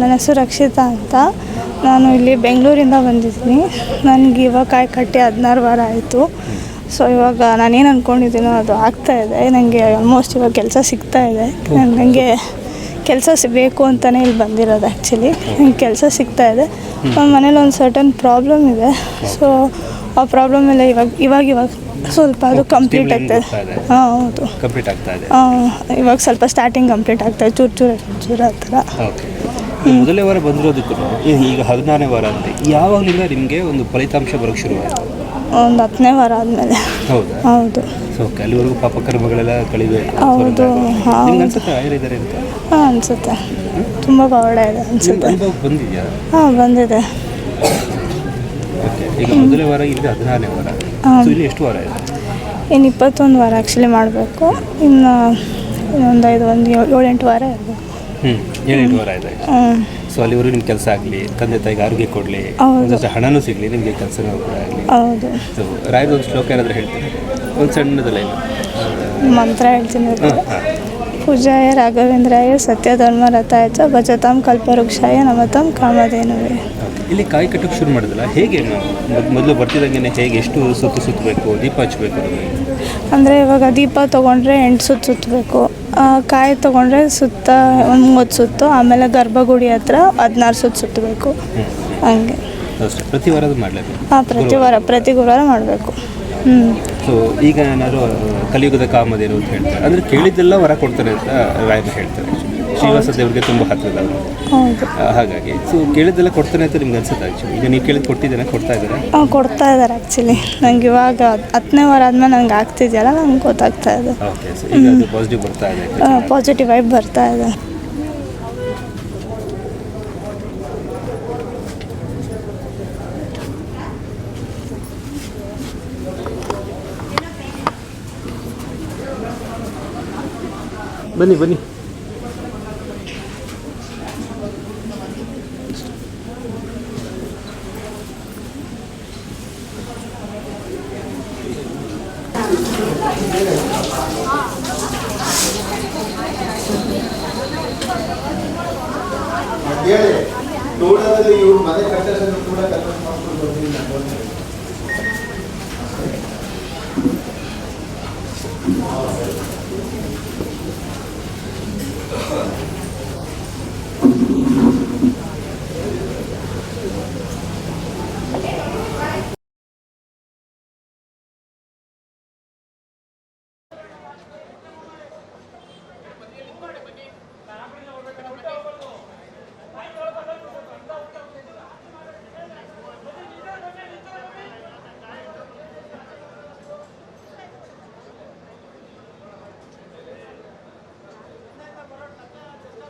ನನ್ನ ಹೆಸರು ರಕ್ಷಿತಾ ಅಂತ. ನಾನು ಇಲ್ಲಿ ಬೆಂಗಳೂರಿಂದ ಬಂದಿದ್ದೀನಿ. ನನಗೆ ಇವಾಗ ಕಾಯಿ ಕಟ್ಟಿ 16 ವಾರ ಆಯಿತು. ಸೊ ಇವಾಗ ನಾನೇನು ಅಂದ್ಕೊಂಡಿದ್ದೀನೋ ಅದು ಆಗ್ತಾಯಿದೆ. ನನಗೆ ಆಲ್ಮೋಸ್ಟ್ ಇವಾಗ ಕೆಲಸ ಸಿಗ್ತಾಯಿದೆ. ನನಗೆ ಕೆಲಸ ಬೇಕು ಅಂತಲೇ ಇಲ್ಲಿ ಬಂದಿರೋದು. ಆ್ಯಕ್ಚುಲಿ ನನಗೆ ಕೆಲಸ ಸಿಗ್ತಾಯಿದೆ. ಮನೇಲಿ ಒಂದು ಸರ್ಟನ್ ಪ್ರಾಬ್ಲಮ್ ಇದೆ. ಸೊ ಆ ಪ್ರಾಬ್ಲಮ್ ಎಲ್ಲ ಇವಾಗ ಸ್ವಲ್ಪ ಅದು ಕಂಪ್ಲೀಟ್ ಆಗ್ತಾಯಿದೆ. ಹೌದು, ಕಂಪ್ಲೀಟ್ ಆಗ್ತಾಯಿದೆ. ಇವಾಗ ಸ್ವಲ್ಪ ಸ್ಟಾರ್ಟಿಂಗ್ ಕಂಪ್ಲೀಟ್ ಆಗ್ತಾಯಿದೆ, ಚೂರು ಆ ಥರ. ಮೊದಲನೇ ವಾರ ಬಂದಿರೋದಕ್ಕೂ ಈಗ 16ನೇ ವಾರ ಅಂತ ಯಾವಾಗಲಿಂದ ನಿಮಗೆ ಒಂದು ಫಲಿತಾಂಶ ಬರೋಕ್ಕೆ ಶುರುವಾಯಿತು? ಒಂದು 10ನೇ ವಾರ ಆದಮೇಲೆ. ಹೌದು. ಸೊ ಅಲ್ಲಿವರೆಗೂ ಪಾಪ ಕರ್ಮಗಳೆಲ್ಲ ಕಳಿಬೇಕು. ಹೌದು. ಅನ್ಸುತ್ತೆ ಆಯುರ್ವೇದ ಅಂತ. ಅನಿಸುತ್ತೆ ತುಂಬ ಪವಾಡ ಇದೆ ಅನಿಸುತ್ತೆ. ಅನುಭವ ಬಂದಿದೆಯಾ? ಬಂದಿದೆ. ಓಕೆ, ಈಗ ಮೊದಲನೇ ವಾರ ಇಲ್ಲಿ 16ನೇ ವಾರ. ಸೊ ಇಲ್ಲಿ ಎಷ್ಟು ವಾರ ಇದೆ? ಇನ್ನು 21 ವಾರ ಆ್ಯಕ್ಚುಲಿ ಮಾಡಬೇಕು. ಇನ್ನು ಇನ್ನೊಂದು 7-8 ವಾರ ಇರಬೇಕು. 7-8 ವಾರ ಇದೆ. ಸೊ ಅಲ್ಲಿವರೆಗೂ ನಿಮ್ಮ ಕೆಲಸ ಆಗಲಿ, ತಂದೆ ತಾಯಿಗೆ ಆರೋಗ್ಯ ಕೊಡಲಿ, ಒಂದಷ್ಟು ಹಣನೂ ಸಿಗಲಿ, ನಿಮಗೆ ಕೆಲಸನೂ ಕೂಡ ಆಗಲಿ. ಹೌದು. ಸೊ ರಾಯರ ಒಂದು ಶ್ಲೋಕ ಏನಾದರೂ ಹೇಳ್ತೀನಿ, ಒಂದು ಸಣ್ಣದಲ್ಲ ಇಲ್ಲ ಮಂತ್ರ ಹೇಳ್ತೀನಿ. ಪೂಜಾಯ ರಾಘವೇಂದ್ರಾಯ ಸತ್ಯಧರ್ಮ ರಥಾಯ ಚ ಭಜತಾಂ ಕಲ್ಪವೃಕ್ಷಾಯ ನಮತಾಂ ಕಾಮಧೇನುವೇ. ಇಲ್ಲಿ ಕಾಯಿ ಕಟ್ಟೋಕ್ಕೆ ಶುರು ಮಾಡಿದಲ್ಲ, ಹೇಗೆ ಮೊದಲು ಬರ್ತಿದ್ದಂಗೆ ಹೇಗೆ ಎಷ್ಟು ಸುತ್ತಬೇಕು, ದೀಪ ಹಚ್ಚಬೇಕು? ಅಂದರೆ ಇವಾಗ ದೀಪ ತೊಗೊಂಡ್ರೆ 8 ಸುತ್ತಬೇಕು, ಕಾಯಿ ತೊಗೊಂಡ್ರೆ ಸುತ್ತ ಒಂದು 30 ಸುತ್ತು, ಆಮೇಲೆ ಗರ್ಭಗುಡಿ ಹತ್ರ 16 ಸುತ್ತಬೇಕು. ಹಂಗೆ ಅಷ್ಟೇ. ಪ್ರತಿ ವಾರ ಮಾಡಲೇಬೇಕು? ಪ್ರತಿ ಗುರುವಾರ ಮಾಡಬೇಕು. ಸೊ ಈಗ ಏನಾದ್ರು ಕಲಿಯುಗದ ಕಾಮಧೇನು ಅಂತ ಹೇಳ್ತಾರೆ, ಅಂದರೆ ಕೇಳಿದ್ದೆಲ್ಲ ವರ ಕೊಡ್ತಾರೆ ಅಂತ ರಾಯರು ಹೇಳ್ತಾರೆ. ಶ್ರೀನಿವಾಸ ದೇವ್ರಿಗೆ ತುಂಬ ಹತ್ತಿರದವರು. ಹಾಗಾಗಿ ಸೊ ಕೇಳಿದ್ದೆಲ್ಲ ಕೊಡ್ತಾನೆ ಅಂತ ನಿಮ್ಗೆ ಅನ್ಸುತ್ತೆ? ಆ್ಯಕ್ಚುಲಿ ಈಗ ನೀವು ಕೇಳಿದ್ದು ಕೊಡ್ತಾ ಇದ್ದಾರೆ? ಕೊಡ್ತಾ ಇದ್ದಾರೆ ಆ್ಯಕ್ಚುಲಿ. ನಂಗೆ ಇವಾಗ 10ನೇ ವಾರ ಆದಮೇಲೆ ನಂಗೆ ಆಗ್ತಿದೆಯಲ್ಲ, ನಂಗೆ ಗೊತ್ತಾಗ್ತಾ ಇದೆ. ಓಕೆ, ಸೊ ಈಗ ಅದು ಪಾಸಿಟಿವ್ ಬರ್ತಾ ಇದೆ, ಪಾಸಿಟಿವ್ ವೈಬ್ ಬರ್ತಾ ಇದೆ. ಬನ್ನಿ. ತೋಟದಲ್ಲಿ ಇವರು ಮನೆ ಕಟ್ಟಡವನ್ನು ಕೂಡ ಕನ್ವರ್ಟ್ ಮಾಡ್ಕೊಂಡು ಬಂದಿಲ್ಲ.